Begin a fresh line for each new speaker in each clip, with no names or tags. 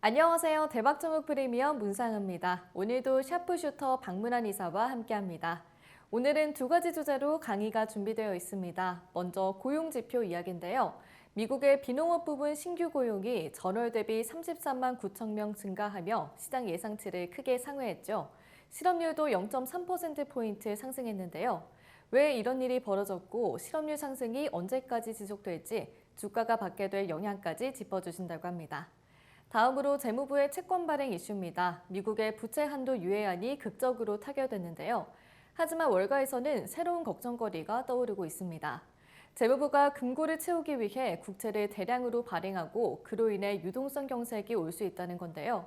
안녕하세요. 대박종목 프리미엄 문상은입니다. 오늘도 샤프슈터 박문환 이사와 함께합니다. 오늘은 두 가지 주제로 강의가 준비되어 있습니다. 먼저 고용지표 이야기인데요. 미국의 비농업 부분 신규 고용이 전월 대비 33만 9천 명 증가하며 시장 예상치를 크게 상회했죠. 실업률도 0.3%포인트 상승했는데요. 왜 이런 일이 벌어졌고 실업률 상승이 언제까지 지속될지 주가가 받게 될 영향까지 짚어주신다고 합니다. 다음으로 재무부의 채권 발행 이슈입니다. 미국의 부채 한도 유예안이 극적으로 타결됐는데요. 하지만 월가에서는 새로운 걱정거리가 떠오르고 있습니다. 재무부가 금고를 채우기 위해 국채를 대량으로 발행하고 그로 인해 유동성 경색이 올 수 있다는 건데요.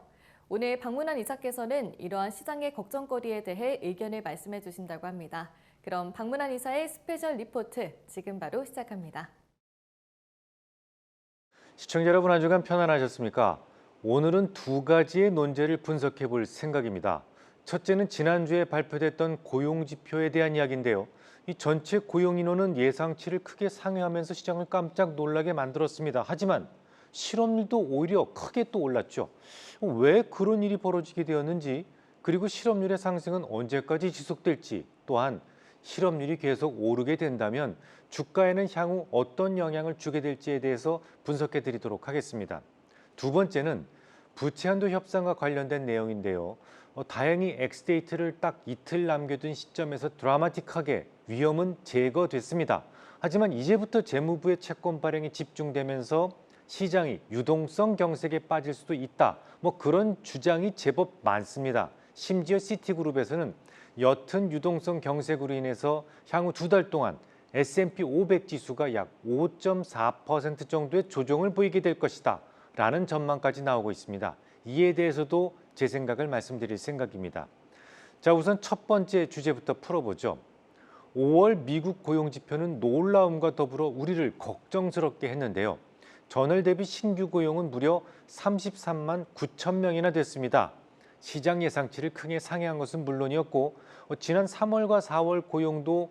오늘 박문환 이사께서는 이러한 시장의 걱정거리에 대해 의견을 말씀해 주신다고 합니다. 그럼 박문환 이사의 스페셜 리포트 지금 바로 시작합니다.
시청자 여러분 한 주간 편안하셨습니까? 오늘은 두 가지의 논제를 분석해 볼 생각입니다. 첫째는 지난주에 발표됐던 고용지표에 대한 이야기인데요. 이 전체 고용 인원은 예상치를 크게 상회하면서 시장을 깜짝 놀라게 만들었습니다. 하지만 실업률도 오히려 크게 또 올랐죠. 왜 그런 일이 벌어지게 되었는지, 그리고 실업률의 상승은 언제까지 지속될지, 또한 실업률이 계속 오르게 된다면 주가에는 향후 어떤 영향을 주게 될지에 대해서 분석해 드리도록 하겠습니다. 두 번째는 부채 한도 협상과 관련된 내용인데요. 다행히 엑스데이트를 딱 이틀 남겨둔 시점에서 드라마틱하게 위험은 제거됐습니다. 하지만 이제부터 재무부의 채권 발행이 집중되면서 시장이 유동성 경색에 빠질 수도 있다. 그런 주장이 제법 많습니다. 심지어 시티그룹에서는 옅은 유동성 경색으로 인해서 향후 두 달 동안 S&P 500 지수가 약 5.4% 정도의 조정을 보이게 될 것이다 라는 전망까지 나오고 있습니다. 이에 대해서도 제 생각을 말씀드릴 생각입니다. 자, 우선 첫 번째 주제부터 풀어보죠. 5월 미국 고용지표는 놀라움과 더불어 우리를 걱정스럽게 했는데요. 전월 대비 신규 고용은 무려 33만 9천 명이나 됐습니다. 시장 예상치를 크게 상회한 것은 물론이었고 지난 3월과 4월 고용도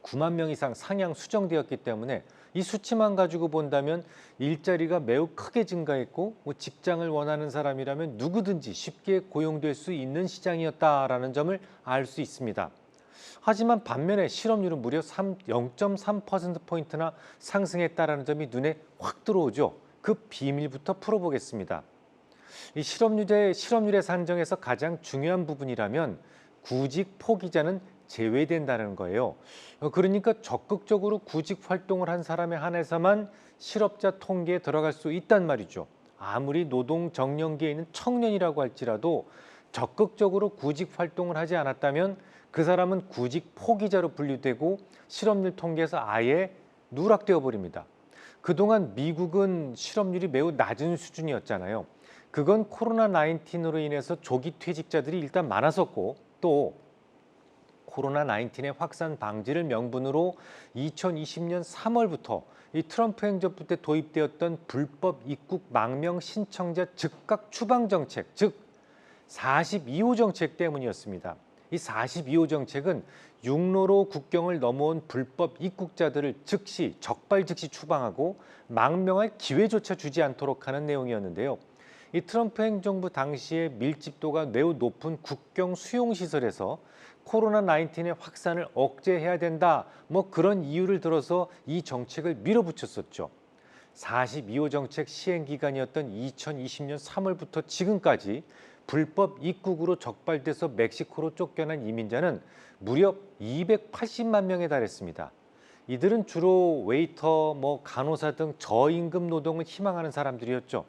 9만 명 이상 상향 수정되었기 때문에 이 수치만 가지고 본다면 일자리가 매우 크게 증가했고 직장을 원하는 사람이라면 누구든지 쉽게 고용될 수 있는 시장이었다라는 점을 알 수 있습니다. 하지만 반면에 실업률은 무려 0.3%포인트나 상승했다라는 점이 눈에 확 들어오죠. 그 비밀부터 풀어보겠습니다. 이 실업률의 산정에서 가장 중요한 부분이라면 구직 포기자는 제외된다는 거예요. 그러니까 적극적으로 구직 활동을 한 사람에 한해서만 실업자 통계에 들어갈 수 있단 말이죠. 아무리 노동 정년기에 있는 청년이라고 할지라도 적극적으로 구직 활동을 하지 않았다면 그 사람은 구직 포기자로 분류되고 실업률 통계에서 아예 누락되어 버립니다. 그동안 미국은 실업률이 매우 낮은 수준이었잖아요. 그건 코로나19으로 인해서 조기 퇴직자들이 일단 많았었고 또 코로나19의 확산 방지를 명분으로 2020년 3월부터 이 트럼프 행정부 때 도입되었던 불법 입국 망명 신청자 즉각 추방 정책, 즉 42호 정책 때문이었습니다. 이 42호 정책은 육로로 국경을 넘어온 불법 입국자들을 적발 즉시 추방하고 망명할 기회조차 주지 않도록 하는 내용이었는데요. 이 트럼프 행정부 당시에 밀집도가 매우 높은 국경 수용시설에서 코로나19의 확산을 억제해야 된다, 그런 이유를 들어서 이 정책을 밀어붙였었죠. 42호 정책 시행 기간이었던 2020년 3월부터 지금까지 불법 입국으로 적발돼서 멕시코로 쫓겨난 이민자는 무려 280만 명에 달했습니다. 이들은 주로 웨이터, 간호사 등 저임금 노동을 희망하는 사람들이었죠.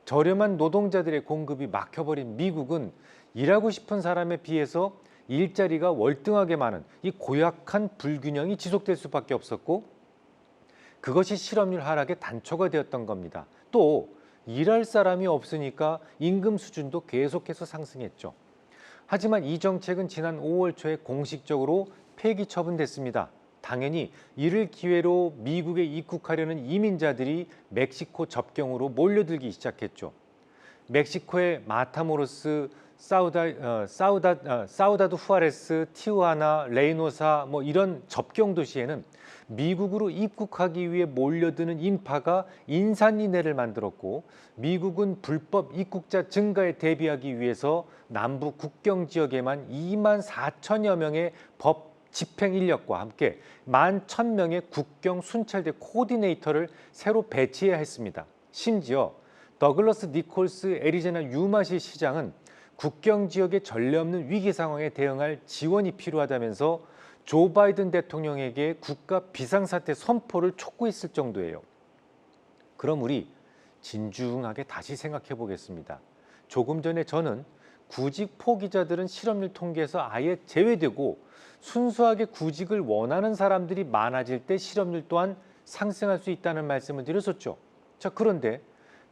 저렴한 노동자들의 공급이 막혀버린 미국은 일하고 싶은 사람에 비해서 일자리가 월등하게 많은 이 고약한 불균형이 지속될 수밖에 없었고 그것이 실업률 하락의 단초가 되었던 겁니다. 또 일할 사람이 없으니까 임금 수준도 계속해서 상승했죠. 하지만 이 정책은 지난 5월 초에 공식적으로 폐기 처분됐습니다. 당연히 이를 기회로 미국에 입국하려는 이민자들이 멕시코 접경으로 몰려들기 시작했죠. 멕시코의 마타모로스 사우다드 후아레스, 티우아나, 레이노사 뭐 이런 접경 도시에는 미국으로 입국하기 위해 몰려드는 인파가 인산인해를 만들었고, 미국은 불법 입국자 증가에 대비하기 위해서 남부 국경 지역에만 2만 4천여 명의 법 집행 인력과 함께 11,000명의 국경 순찰대 코디네이터를 새로 배치해야 했습니다. 심지어 더글러스 니콜스 애리조나 유마시 시장은 국경 지역의 전례 없는 위기 상황에 대응할 지원이 필요하다면서 조 바이든 대통령에게 국가 비상사태 선포를 촉구했을 정도예요. 그럼 우리 진중하게 다시 생각해 보겠습니다. 조금 전에 저는 구직 포기자들은 실업률 통계에서 아예 제외되고 순수하게 구직을 원하는 사람들이 많아질 때 실업률 또한 상승할 수 있다는 말씀을 드렸었죠. 자, 그런데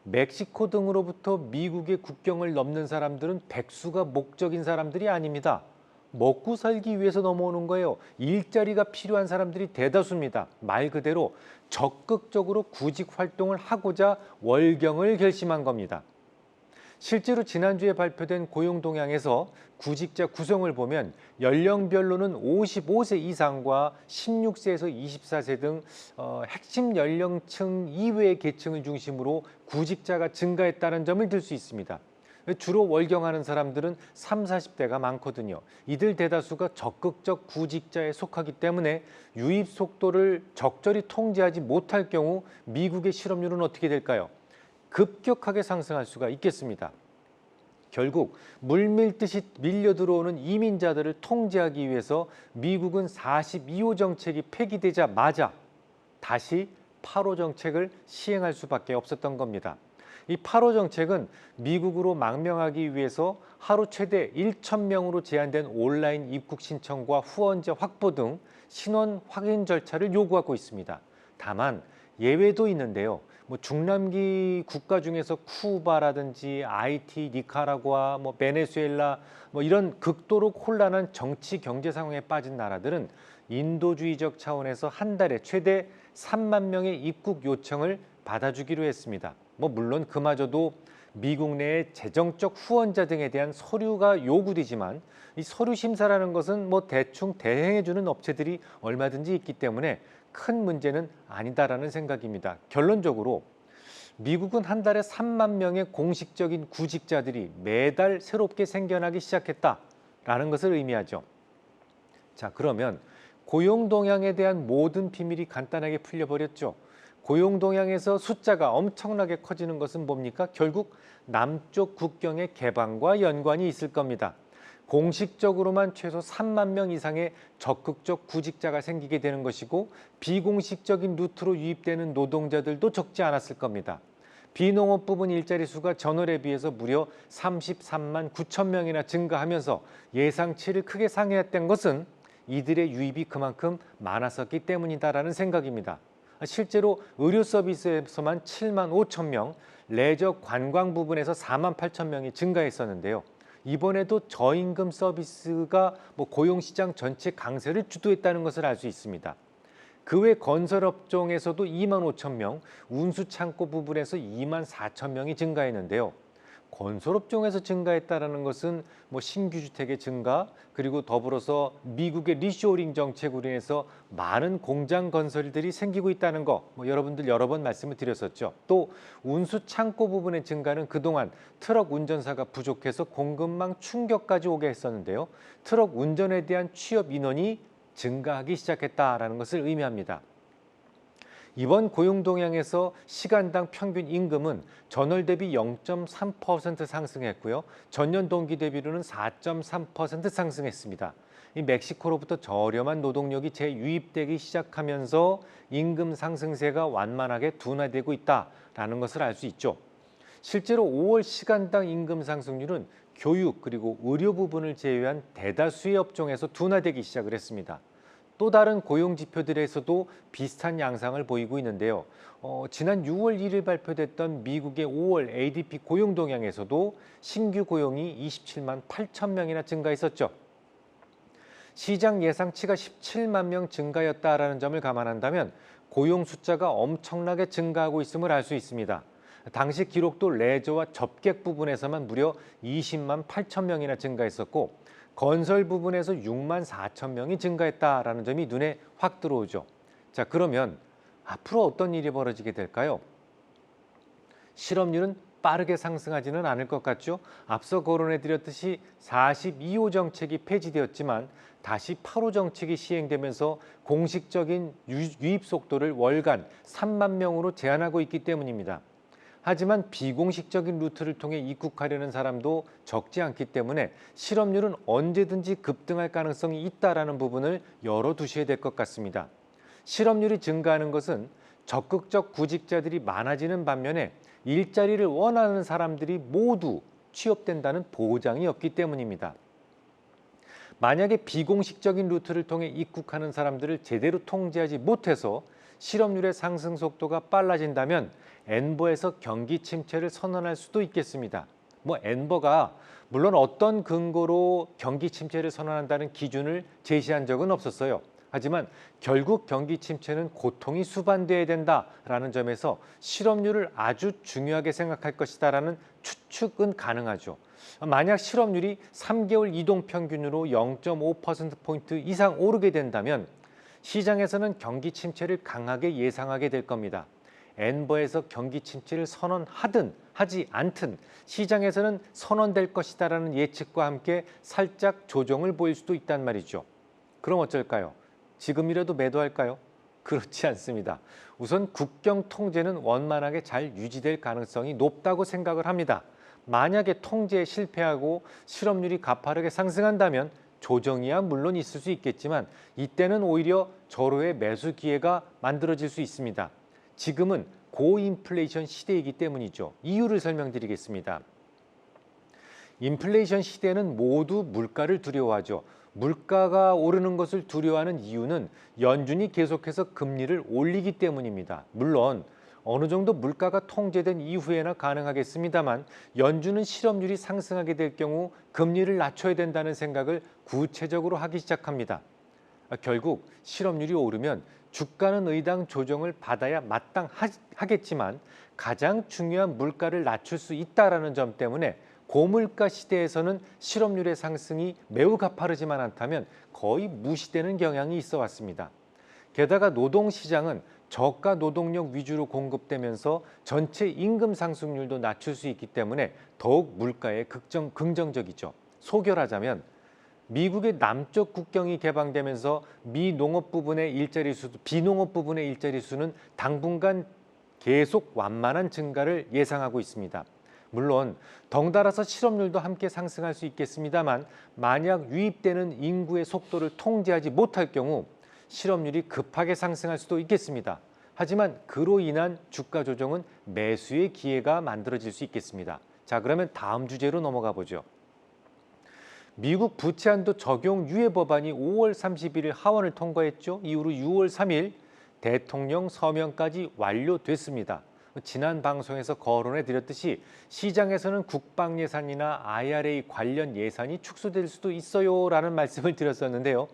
멕시코 등으로부터 미국의 국경을 넘는 사람들은 백수가 목적인 사람들이 아닙니다. 먹고 살기 위해서 넘어오는 거예요. 일자리가 필요한 사람들이 대다수입니다. 말 그대로 적극적으로 구직 활동을 하고자 월경을 결심한 겁니다. 실제로 지난주에 발표된 고용동향에서 구직자 구성을 보면 연령별로는 55세 이상과 16세에서 24세 등 핵심 연령층 이외의 계층을 중심으로 구직자가 증가했다는 점을 들 수 있습니다. 주로 월경하는 사람들은 30, 40대가 많거든요. 이들 대다수가 적극적 구직자에 속하기 때문에 유입 속도를 적절히 통제하지 못할 경우 미국의 실업률은 어떻게 될까요? 급격하게 상승할 수가 있겠습니다. 결국 물밀듯이 밀려 들어오는 이민자들을 통제하기 위해서 미국은 42호 정책이 폐기되자마자 다시 8호 정책을 시행할 수밖에 없었던 겁니다. 이 8호 정책은 미국으로 망명하기 위해서 하루 최대 1,000명으로 제한된 온라인 입국 신청과 후원자 확보 등 신원 확인 절차를 요구하고 있습니다. 다만 예외도 있는데요. 중남기 국가 중에서 쿠바라든지 아이티, 니카라구아, 베네수엘라 이런 극도로 혼란한 정치 경제 상황에 빠진 나라들은 인도주의적 차원에서 한 달에 최대 3만 명의 입국 요청을 받아주기로 했습니다. 물론 그마저도 미국 내의 재정적 후원자 등에 대한 서류가 요구되지만 이 서류 심사라는 것은 대충 대행해주는 업체들이 얼마든지 있기 때문에 큰 문제는 아니다라는 생각입니다. 결론적으로 미국은 한 달에 3만 명의 공식적인 구직자들이 매달 새롭게 생겨나기 시작했다라는 것을 의미하죠. 자, 그러면 고용 동향에 대한 모든 비밀이 간단하게 풀려버렸죠. 고용 동향에서 숫자가 엄청나게 커지는 것은 뭡니까? 결국 남쪽 국경의 개방과 연관이 있을 겁니다. 공식적으로만 최소 3만 명 이상의 적극적 구직자가 생기게 되는 것이고 비공식적인 루트로 유입되는 노동자들도 적지 않았을 겁니다. 비농업 부분 일자리 수가 전월에 비해서 무려 33만 9천 명이나 증가하면서 예상치를 크게 상회했던 것은 이들의 유입이 그만큼 많았었기 때문이다라는 생각입니다. 실제로 의료 서비스에서만 7만 5천 명, 레저 관광 부분에서 4만 8천 명이 증가했었는데요. 이번에도 저임금 서비스가 고용시장 전체 강세를 주도했다는 것을 알 수 있습니다. 그 외 건설업종에서도 2만 5천 명, 운수창고 부분에서 2만 4천 명이 증가했는데요. 건설업종에서 증가했다는 것은 신규 주택의 증가, 그리고 더불어서 미국의 리쇼어링 정책으로 인해서 많은 공장 건설들이 생기고 있다는 거 여러분들 여러 번 말씀을 드렸었죠. 또 운수 창고 부분의 증가는 그동안 트럭 운전사가 부족해서 공급망 충격까지 오게 했었는데요. 트럭 운전에 대한 취업 인원이 증가하기 시작했다라는 것을 의미합니다. 이번 고용 동향에서 시간당 평균 임금은 전월 대비 0.3% 상승했고요. 전년 동기 대비로는 4.3% 상승했습니다. 이 멕시코로부터 저렴한 노동력이 재유입되기 시작하면서 임금 상승세가 완만하게 둔화되고 있다라는 것을 알 수 있죠. 실제로 5월 시간당 임금 상승률은 교육 그리고 의료 부분을 제외한 대다수의 업종에서 둔화되기 시작을 했습니다. 또 다른 고용 지표들에서도 비슷한 양상을 보이고 있는데요. 지난 6월 1일 발표됐던 미국의 5월 ADP 고용 동향에서도 신규 고용이 27만 8천 명이나 증가했었죠. 시장 예상치가 17만 명 증가였다라는 점을 감안한다면 고용 숫자가 엄청나게 증가하고 있음을 알 수 있습니다. 당시 기록도 레저와 접객 부분에서만 무려 20만 8천 명이나 증가했었고 건설 부분에서 6만 4천 명이 증가했다라는 점이 눈에 확 들어오죠. 자, 그러면 앞으로 어떤 일이 벌어지게 될까요? 실업률은 빠르게 상승하지는 않을 것 같죠. 앞서 거론해드렸듯이 42호 정책이 폐지되었지만 다시 8호 정책이 시행되면서 공식적인 유입 속도를 월간 3만 명으로 제한하고 있기 때문입니다. 하지만 비공식적인 루트를 통해 입국하려는 사람도 적지 않기 때문에 실업률은 언제든지 급등할 가능성이 있다라는 부분을 열어두셔야 될 것 같습니다. 실업률이 증가하는 것은 적극적 구직자들이 많아지는 반면에 일자리를 원하는 사람들이 모두 취업된다는 보장이 없기 때문입니다. 만약에 비공식적인 루트를 통해 입국하는 사람들을 제대로 통제하지 못해서 실업률의 상승 속도가 빨라진다면 엔버에서 경기 침체를 선언할 수도 있겠습니다. 엔버가 물론 어떤 근거로 경기 침체를 선언한다는 기준을 제시한 적은 없었어요. 하지만 결국 경기 침체는 고통이 수반돼야 된다라는 점에서 실업률을 아주 중요하게 생각할 것이다라는 추측은 가능하죠. 만약 실업률이 3개월 이동 평균으로 0.5%포인트 이상 오르게 된다면 시장에서는 경기 침체를 강하게 예상하게 될 겁니다. 엔버에서 경기 침체를 선언하든 하지 않든 시장에서는 선언될 것이다라는 예측과 함께 살짝 조정을 보일 수도 있단 말이죠. 그럼 어쩔까요? 지금이라도 매도할까요? 그렇지 않습니다. 우선 국경 통제는 원만하게 잘 유지될 가능성이 높다고 생각을 합니다. 만약에 통제에 실패하고 실업률이 가파르게 상승한다면 조정이야 물론 있을 수 있겠지만 이때는 오히려 절호의 매수 기회가 만들어질 수 있습니다. 지금은 고인플레이션 시대이기 때문이죠. 이유를 설명드리겠습니다. 인플레이션 시대는 모두 물가를 두려워하죠. 물가가 오르는 것을 두려워하는 이유는 연준이 계속해서 금리를 올리기 때문입니다. 물론 어느 정도 물가가 통제된 이후에나 가능하겠습니다만 연준은 실업률이 상승하게 될 경우 금리를 낮춰야 된다는 생각을 구체적으로 하기 시작합니다. 결국 실업률이 오르면 주가는 의당 조정을 받아야 마땅하겠지만 가장 중요한 물가를 낮출 수 있다는 점 때문에 고물가 시대에서는 실업률의 상승이 매우 가파르지만 않다면 거의 무시되는 경향이 있어 왔습니다. 게다가 노동시장은 저가 노동력 위주로 공급되면서 전체 임금 상승률도 낮출 수 있기 때문에 더욱 물가에 긍정적이죠. 소결하자면 미국의 남쪽 국경이 개방되면서 비농업 부분의 일자리 수는 당분간 계속 완만한 증가를 예상하고 있습니다. 물론 덩달아서 실업률도 함께 상승할 수 있겠습니다만 만약 유입되는 인구의 속도를 통제하지 못할 경우 실업률이 급하게 상승할 수도 있겠습니다. 하지만 그로 인한 주가 조정은 매수의 기회가 만들어질 수 있겠습니다. 자, 그러면 다음 주제로 넘어가 보죠. 미국 부채 한도 적용 유예 법안이 5월 31일 하원을 통과했죠. 이후로 6월 3일 대통령 서명까지 완료됐습니다. 지난 방송에서 거론해 드렸듯이 시장에서는 국방 예산이나 IRA 관련 예산이 축소될 수도 있어요라는 말씀을 드렸었는데요.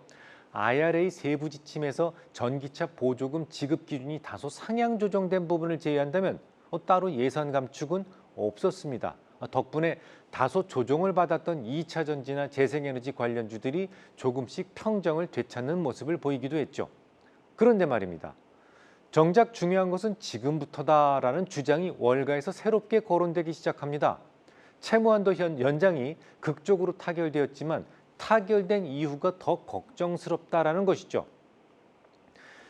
IRA 세부 지침에서 전기차 보조금 지급 기준이 다소 상향 조정된 부분을 제외한다면 따로 예산 감축은 없었습니다. 덕분에 다소 조정을 받았던 2차 전지나 재생에너지 관련주들이 조금씩 평정을 되찾는 모습을 보이기도 했죠. 그런데 말입니다. 정작 중요한 것은 지금부터다라는 주장이 월가에서 새롭게 거론되기 시작합니다. 채무한도 연장이 극적으로 타결되었지만 타결된 이유가 더 걱정스럽다라는 것이죠.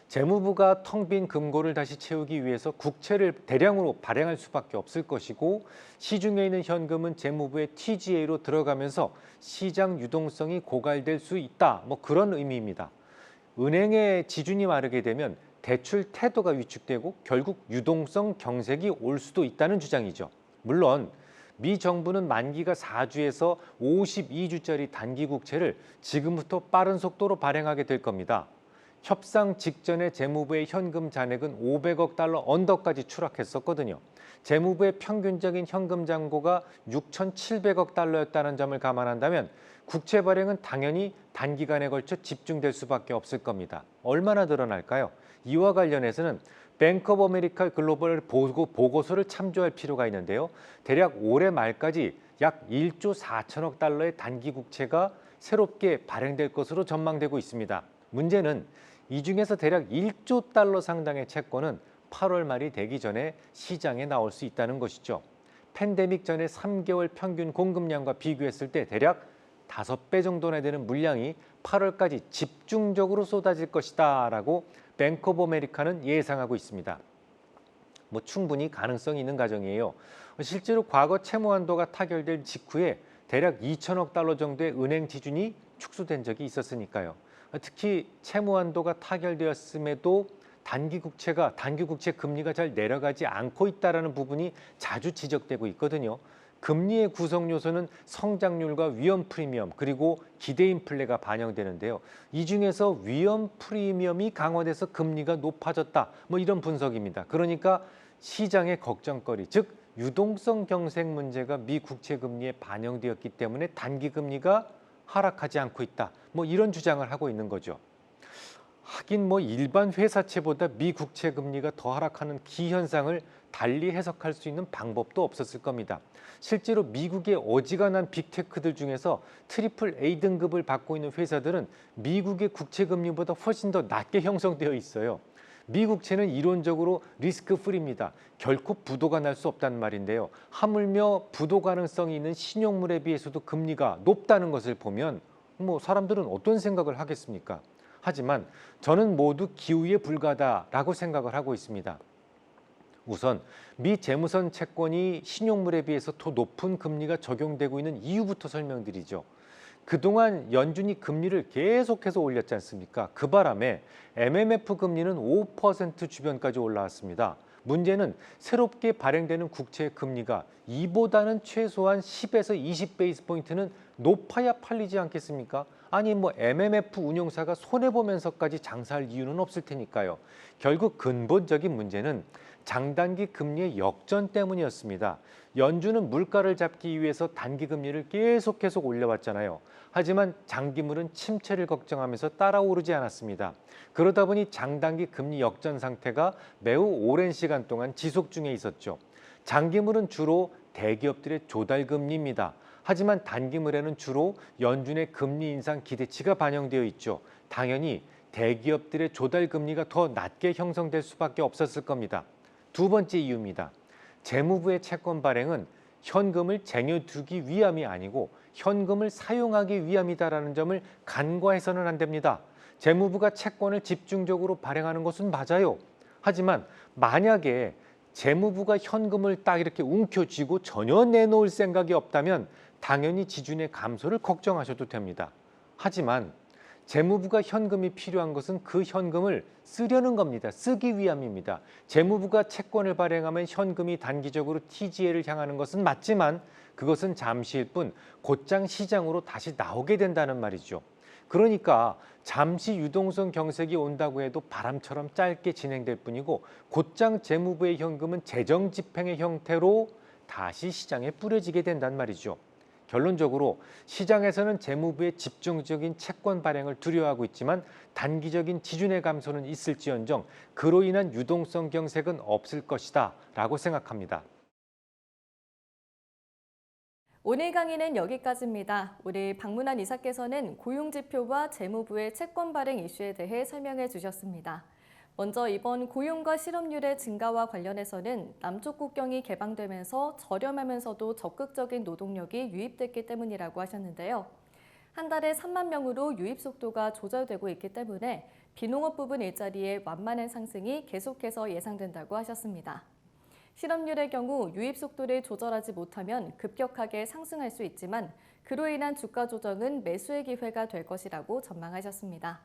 재무부가 텅 빈 금고를 다시 채우기 위해서 국채를 대량으로 발행할 수밖에 없을 것이고 시중에 있는 현금은 재무부의 TGA로 들어가면서 시장 유동성이 고갈될 수 있다. 그런 의미입니다. 은행의 지준이 마르게 되면 대출 태도가 위축되고 결국 유동성 경색이 올 수도 있다는 주장이죠. 물론 미 정부는 만기가 4주에서 52주짜리 단기 국채를 지금부터 빠른 속도로 발행하게 될 겁니다. 협상 직전에 재무부의 현금 잔액은 500억 달러 언더까지 추락했었거든요. 재무부의 평균적인 현금 잔고가 6,700억 달러였다는 점을 감안한다면 국채 발행은 당연히 단기간에 걸쳐 집중될 수밖에 없을 겁니다. 얼마나 늘어날까요? 이와 관련해서는 뱅크 오브 아메리카 글로벌 보고서를 참조할 필요가 있는데요. 대략 올해 말까지 약 1조 4천억 달러의 단기 국채가 새롭게 발행될 것으로 전망되고 있습니다. 문제는 이 중에서 대략 1조 달러 상당의 채권은 8월 말이 되기 전에 시장에 나올 수 있다는 것이죠. 팬데믹 전의 3개월 평균 공급량과 비교했을 때 대략 5배 정도나 되는 물량이 8월까지 집중적으로 쏟아질 것이다라고 뱅크 오브 아메리카는 예상하고 있습니다. 충분히 가능성이 있는 가정이에요. 실제로 과거 채무 한도가 타결된 직후에 대략 2천억 달러 정도의 은행 지준이 축소된 적이 있었으니까요. 특히 채무 한도가 타결되었음에도 단기 국채 금리가 잘 내려가지 않고 있다는 부분이 자주 지적되고 있거든요. 금리의 구성 요소는 성장률과 위험 프리미엄 그리고 기대 인플레가 반영되는데요. 이 중에서 위험 프리미엄이 강화돼서 금리가 높아졌다. 이런 분석입니다. 그러니까 시장의 걱정거리, 즉 유동성 경색 문제가 미 국채 금리에 반영되었기 때문에 단기 금리가 하락하지 않고 있다. 이런 주장을 하고 있는 거죠. 하긴 일반 회사채보다 미 국채 금리가 더 하락하는 기현상을 달리 해석할 수 있는 방법도 없었을 겁니다. 실제로 미국의 어지간한 빅테크들 중에서 트리플 A 등급을 받고 있는 회사들은 미국의 국채 금리보다 훨씬 더 낮게 형성되어 있어요. 미 국채는 이론적으로 리스크 프리입니다. 결코 부도가 날 수 없다는 말인데요. 하물며 부도 가능성이 있는 신용물에 비해서도 금리가 높다는 것을 보면 사람들은 어떤 생각을 하겠습니까? 하지만 저는 모두 기우에 불과하다라고 생각을 하고 있습니다. 우선 미 재무선 채권이 신용물에 비해서 더 높은 금리가 적용되고 있는 이유부터 설명드리죠. 그동안 연준이 금리를 계속해서 올렸지 않습니까? 그 바람에 MMF 금리는 5% 주변까지 올라왔습니다. 문제는 새롭게 발행되는 국채 금리가 이보다는 최소한 10에서 20 베이스 포인트는 높아야 팔리지 않겠습니까? 아니 MMF 운용사가 손해보면서까지 장사할 이유는 없을 테니까요. 결국 근본적인 문제는 장단기 금리의 역전 때문이었습니다. 연준은 물가를 잡기 위해서 단기 금리를 계속 올려왔잖아요. 하지만 장기물은 침체를 걱정하면서 따라오르지 않았습니다. 그러다 보니 장단기 금리 역전 상태가 매우 오랜 시간 동안 지속 중에 있었죠. 장기물은 주로 대기업들의 조달 금리입니다. 하지만 단기물에는 주로 연준의 금리 인상 기대치가 반영되어 있죠. 당연히 대기업들의 조달 금리가 더 낮게 형성될 수밖에 없었을 겁니다. 두 번째 이유입니다. 재무부의 채권 발행은 현금을 쟁여두기 위함이 아니고 현금을 사용하기 위함이다라는 점을 간과해서는 안 됩니다. 재무부가 채권을 집중적으로 발행하는 것은 맞아요. 하지만 만약에 재무부가 현금을 딱 이렇게 움켜쥐고 전혀 내놓을 생각이 없다면 당연히 지준의 감소를 걱정하셔도 됩니다. 하지만 재무부가 현금이 필요한 것은 그 현금을 쓰려는 겁니다. 쓰기 위함입니다. 재무부가 채권을 발행하면 현금이 단기적으로 TGL을 향하는 것은 맞지만 그것은 잠시일 뿐 곧장 시장으로 다시 나오게 된다는 말이죠. 그러니까 잠시 유동성 경색이 온다고 해도 바람처럼 짧게 진행될 뿐이고 곧장 재무부의 현금은 재정 집행의 형태로 다시 시장에 뿌려지게 된단 말이죠. 결론적으로 시장에서는 재무부의 집중적인 채권 발행을 두려워하고 있지만 단기적인 지준의 감소는 있을지언정 그로 인한 유동성 경색은 없을 것이다 라고 생각합니다.
오늘 강의는 여기까지입니다. 우리 박문환 이사께서는 고용지표와 재무부의 채권 발행 이슈에 대해 설명해 주셨습니다. 먼저 이번 고용과 실업률의 증가와 관련해서는 남쪽 국경이 개방되면서 저렴하면서도 적극적인 노동력이 유입됐기 때문이라고 하셨는데요. 한 달에 3만 명으로 유입 속도가 조절되고 있기 때문에 비농업 부분 일자리의 완만한 상승이 계속해서 예상된다고 하셨습니다. 실업률의 경우 유입 속도를 조절하지 못하면 급격하게 상승할 수 있지만 그로 인한 주가 조정은 매수의 기회가 될 것이라고 전망하셨습니다.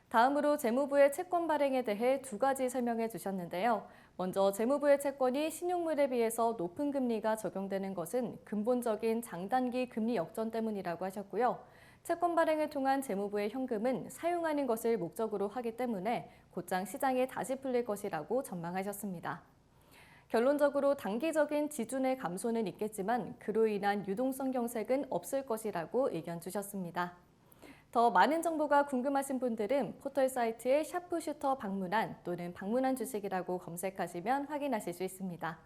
다음으로 재무부의 채권 발행에 대해 두 가지 설명해 주셨는데요. 먼저 재무부의 채권이 신용물에 비해서 높은 금리가 적용되는 것은 근본적인 장단기 금리 역전 때문이라고 하셨고요. 채권 발행을 통한 재무부의 현금은 사용하는 것을 목적으로 하기 때문에 곧장 시장에 다시 풀릴 것이라고 전망하셨습니다. 결론적으로 단기적인 지준의 감소는 있겠지만 그로 인한 유동성 경색은 없을 것이라고 의견 주셨습니다. 더 많은 정보가 궁금하신 분들은 포털 사이트의 샤프슈터 방문한 또는 방문한 주식이라고 검색하시면 확인하실 수 있습니다.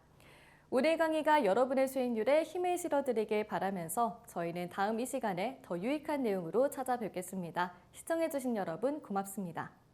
오늘 강의가 여러분의 수익률에 힘을 실어드리길 바라면서 저희는 다음 이 시간에 더 유익한 내용으로 찾아뵙겠습니다. 시청해주신 여러분 고맙습니다.